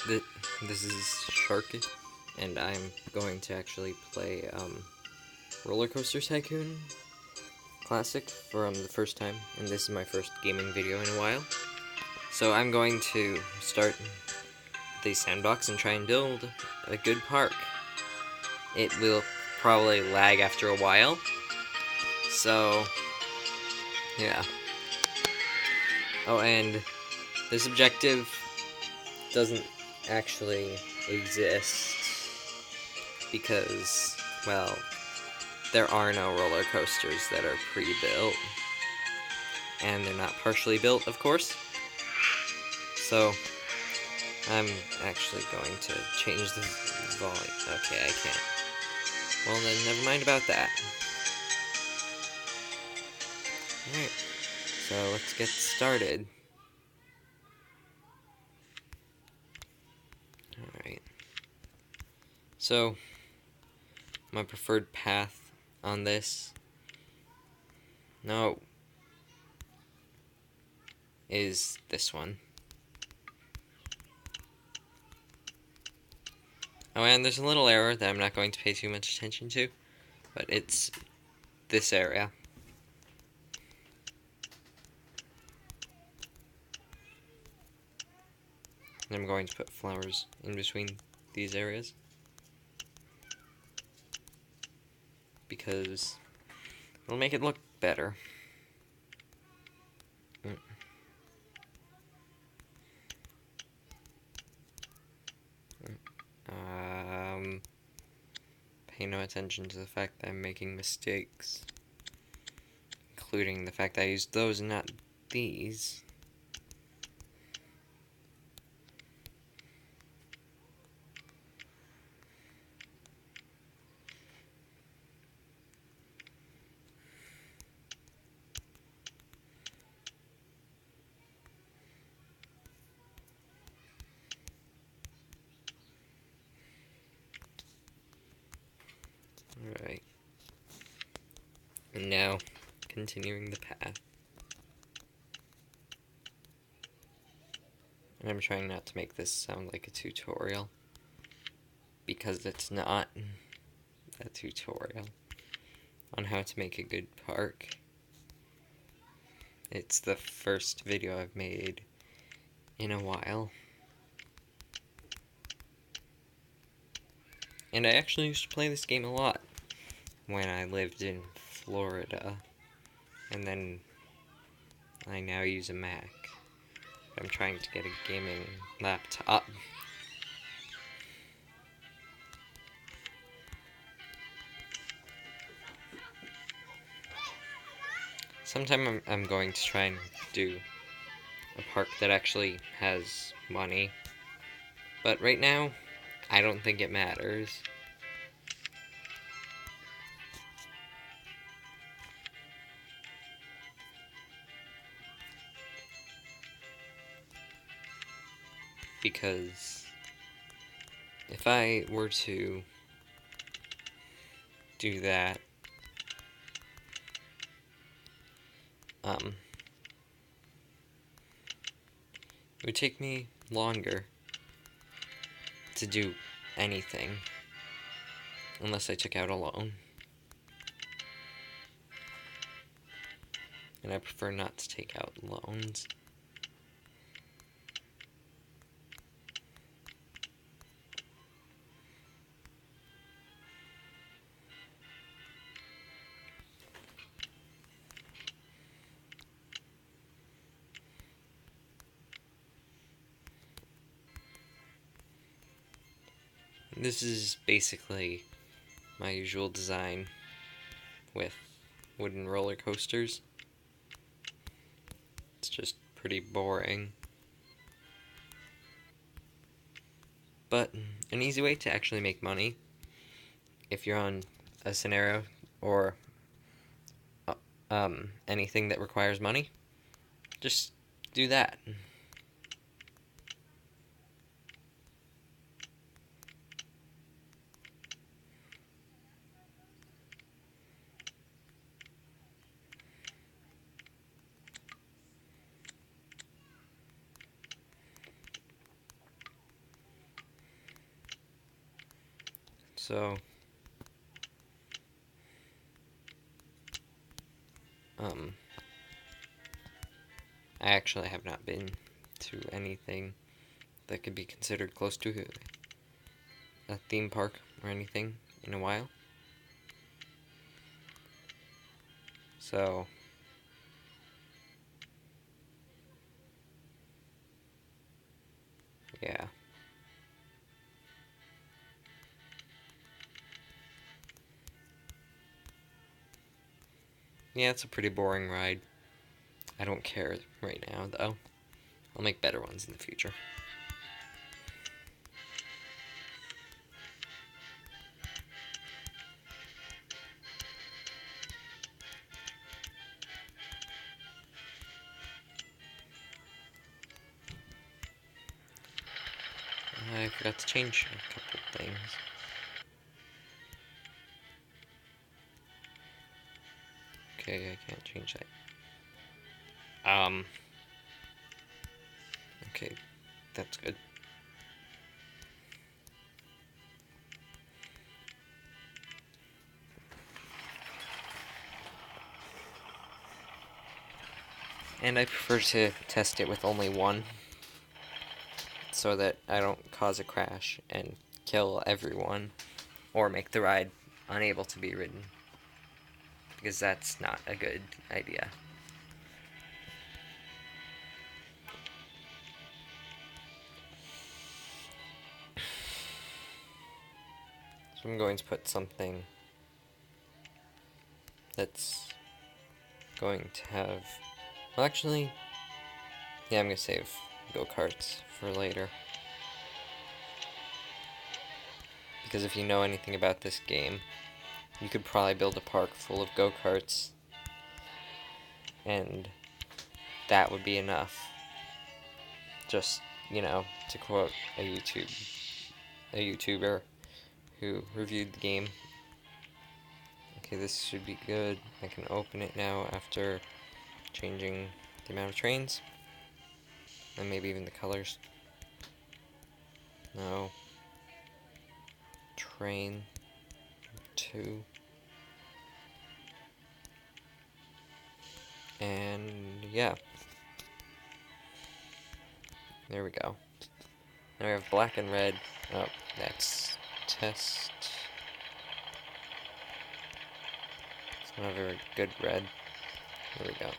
th this is Sharky, and I'm going to actually play Rollercoaster Tycoon Classic from the first time, and this is my first gaming video in a while. So I'm going to start the sandbox and try and build a good park. It will probably lag after a while, so yeah. Oh, and this objective doesn't actually exist because, well, there are no roller coasters that are pre-built, and they're not partially built, of course. So I'm actually going to change the volume. Okay, I can't. Well then, never mind about that. Alright, so let's get started. Alright. So, my preferred path on this, is this one. Oh, and there's a little error that I'm not going to pay too much attention to, but it's this area. And I'm going to put flowers in between these areas, because it'll make it look better. Pay no attention to the fact that I'm making mistakes, including the fact that I used those and not these. Alright. And now, continuing the path. And I'm trying not to make this sound like a tutorial, because it's not a tutorial on how to make a good park. It's the first video I've made in a while. And I actually used to play this game a lot when I lived in Florida, and then I now use a Mac. I'm trying to get a gaming laptop. Sometime I'm going to try and do a park that actually has money, but right now, I don't think it matters. Because if I were to do that, it would take me longer to do anything unless I took out a loan. And I prefer not to take out loans. This is basically my usual design with wooden roller coasters. It's just pretty boring. But an easy way to actually make money, if you're on a scenario or anything that requires money, just do that. So, I actually have not been to anything that could be considered close to a theme park or anything in a while. So, yeah. Yeah, it's a pretty boring ride. I don't care right now, though. I'll make better ones in the future. I forgot to change a couple things. Okay, I can't change that. Okay, that's good. And I prefer to test it with only one, so that I don't cause a crash and kill everyone, or make the ride unable to be ridden, because that's not a good idea. So I'm going to put something that's going to have... Well, actually, yeah, I'm going to save go-karts for later. Because if you know anything about this game, you could probably build a park full of go-karts, and that would be enough. Just, you know, to quote a YouTuber who reviewed the game. Okay, this should be good. I can open it now after changing the amount of trains. And maybe even the colors. No. Train 2. And yeah. There we go. Now we have black and red. Oh, that's test. It's not a very good red. There we go.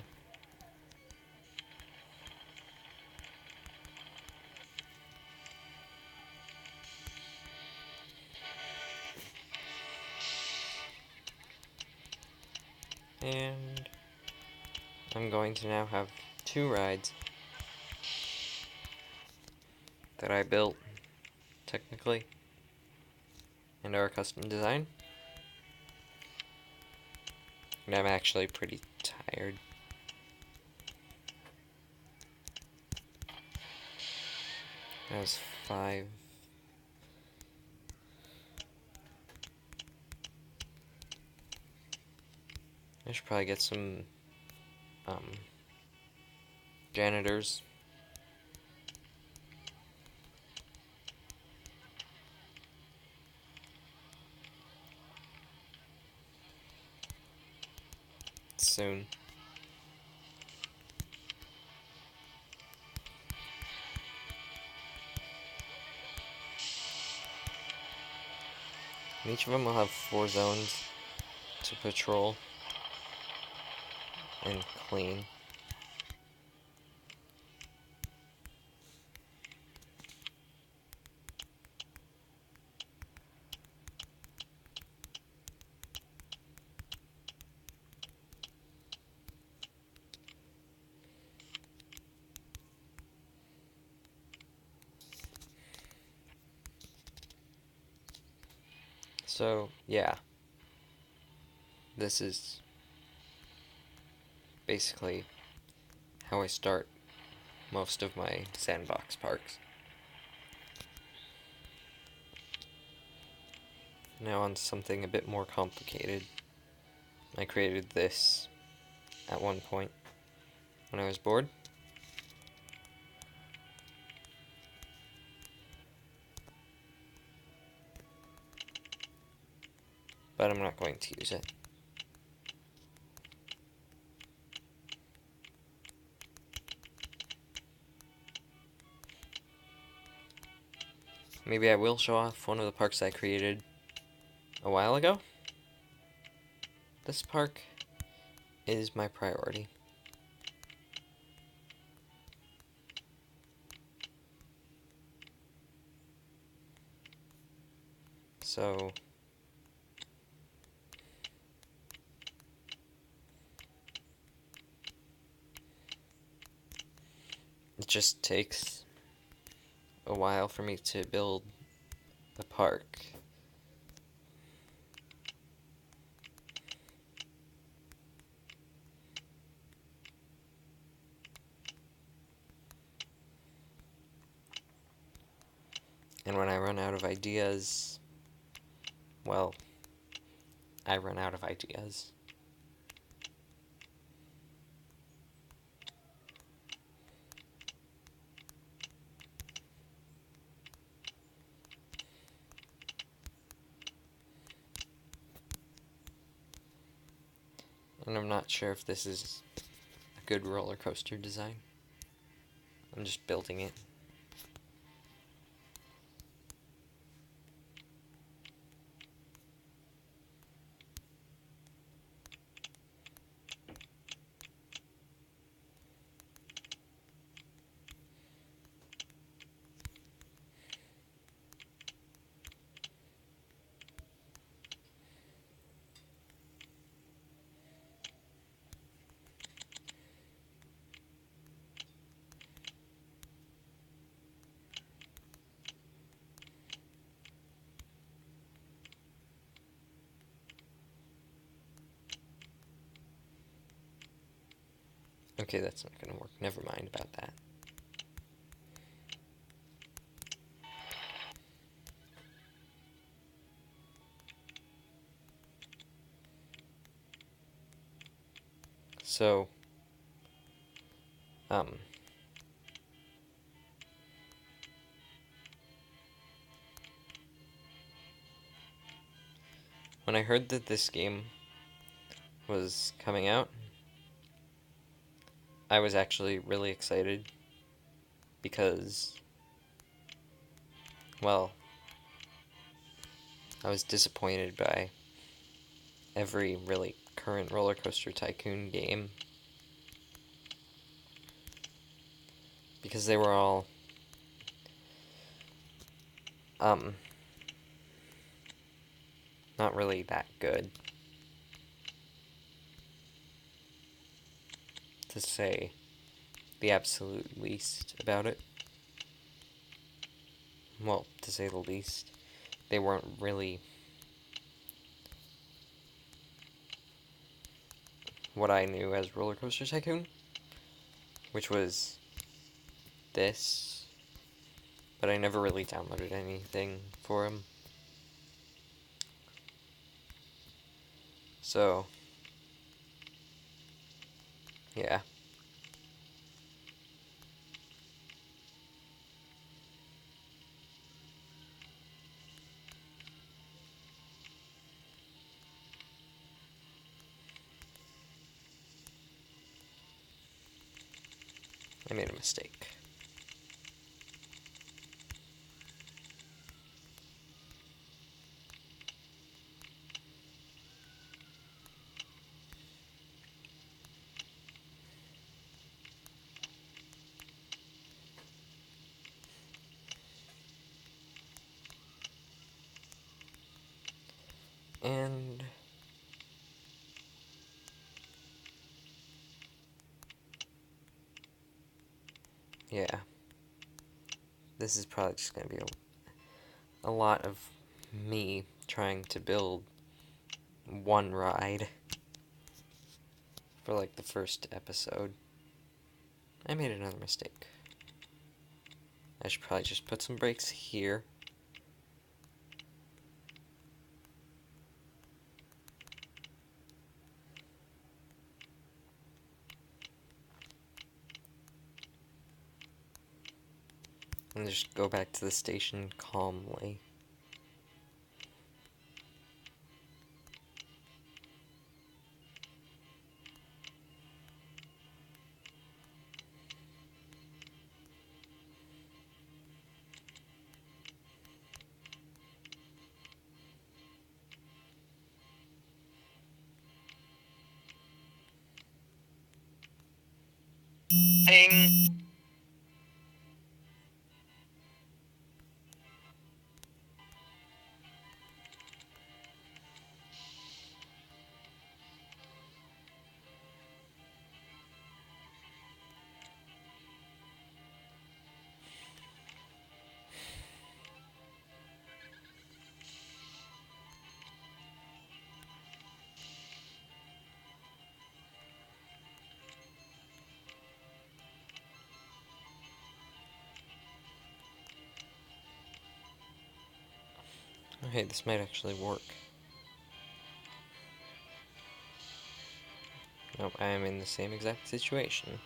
And I'm going to now have 2 rides that I built, technically, and are a custom design. And I'm actually pretty tired. That was 5. I should probably get some janitors. Soon. And each of them will have 4 zones to patrol and clean. So, yeah. This is basically how I start most of my sandbox parks. Now on to something a bit more complicated. I created this at one point when I was bored. but I'm not going to use it. Maybe I will show off one of the parks I created a while ago. This park is my priority. So it just takes a while for me to build the park. And when I run out of ideas, well, I run out of ideas. And I'm not sure if this is a good roller coaster design. I'm just building it. Okay, that's not gonna work. Never mind about that. So, when I heard that this game was coming out, I was actually really excited because, well, I was disappointed by every really current roller coaster tycoon game because they were all not really that good, to say the absolute least about it. Well, to say the least, they weren't really what I knew as Roller Coaster Tycoon, which was this, but I never really downloaded anything for him. So, yeah. I made a mistake. And yeah, this is probably just gonna be a lot of me trying to build one ride for like the first episode. I made another mistake. I should probably just put some brakes here. And just go back to the station calmly. Ding. Okay, this might actually work. Nope, I am in the same exact situation.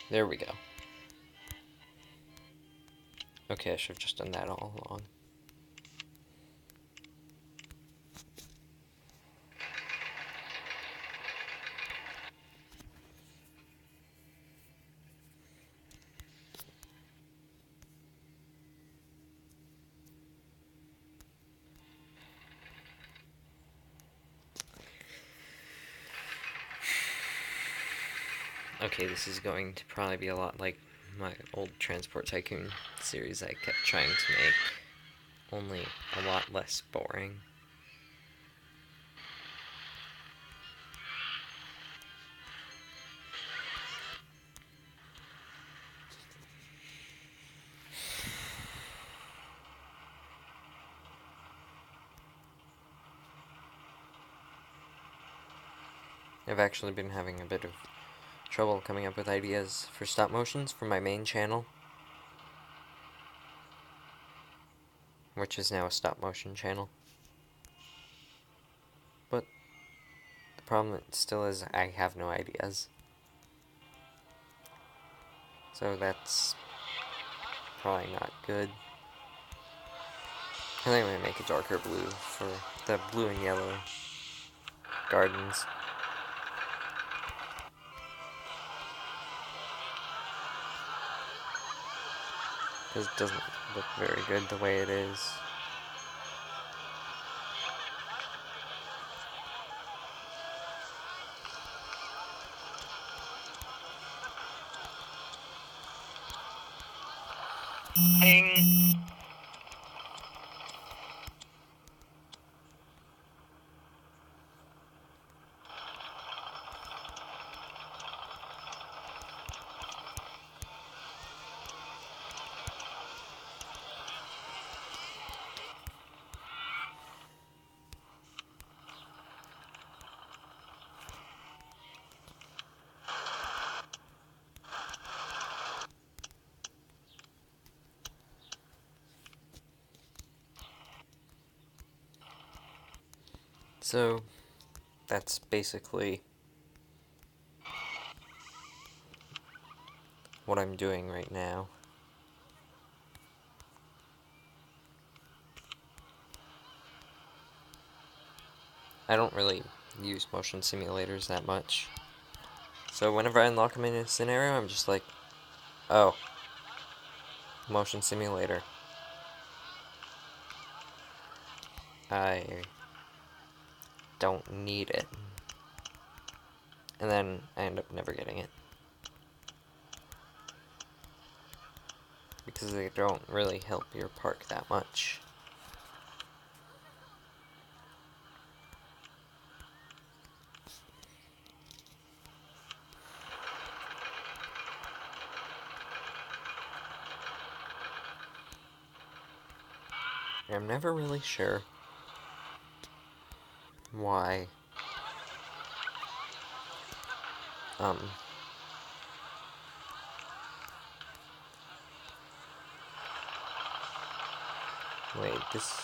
There we go. Okay, I should have just done that all along. Okay, this is going to probably be a lot like my old Transport Tycoon series I kept trying to make, only a lot less boring. I've actually been having a bit of trouble coming up with ideas for stop motions for my main channel, which is now a stop motion channel. But the problem still is I have no ideas. So that's probably not good. I think I'm gonna make a darker blue for the blue and yellow gardens. Because it doesn't look very good the way it is. Ding. So, that's basically what I'm doing right now. I don't really use motion simulators that much. So whenever I unlock them in a scenario, I'm just like, oh, motion simulator. I don't need it. And then I end up never getting it. Because they don't really help your park that much. I'm never really sure why wait, this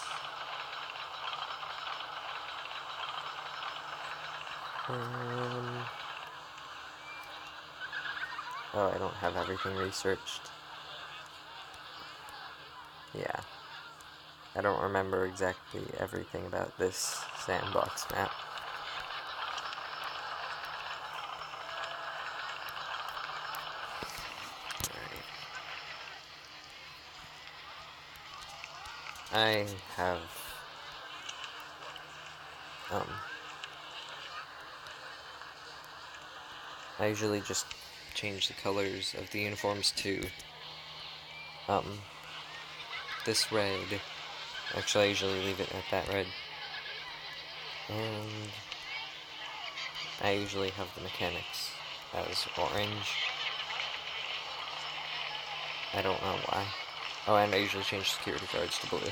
oh, I don't have everything researched. Yeah. I don't remember exactly everything about this sandbox map. I have I usually just change the colors of the uniforms to this red. Actually, I usually leave it at that red. And I usually have the mechanics as orange. I don't know why. Oh, and I usually change security guards to blue.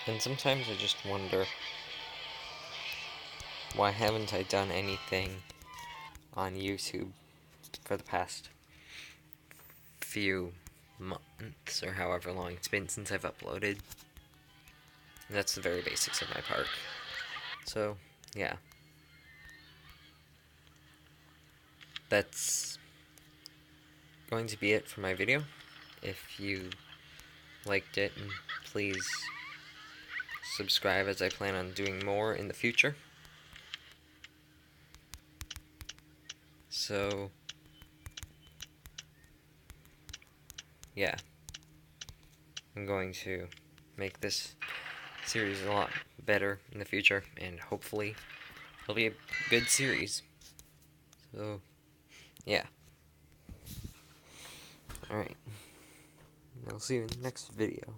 And sometimes I just wonder, why haven't I done anything on YouTube for the past few months, or however long it's been since I've uploaded. And that's the very basics of my park. So, yeah. That's going to be it for my video. If you liked it, please subscribe, as I plan on doing more in the future. So, yeah. I'm going to make this series a lot better in the future, and hopefully it'll be a good series. So, yeah. Alright. I'll see you in the next video.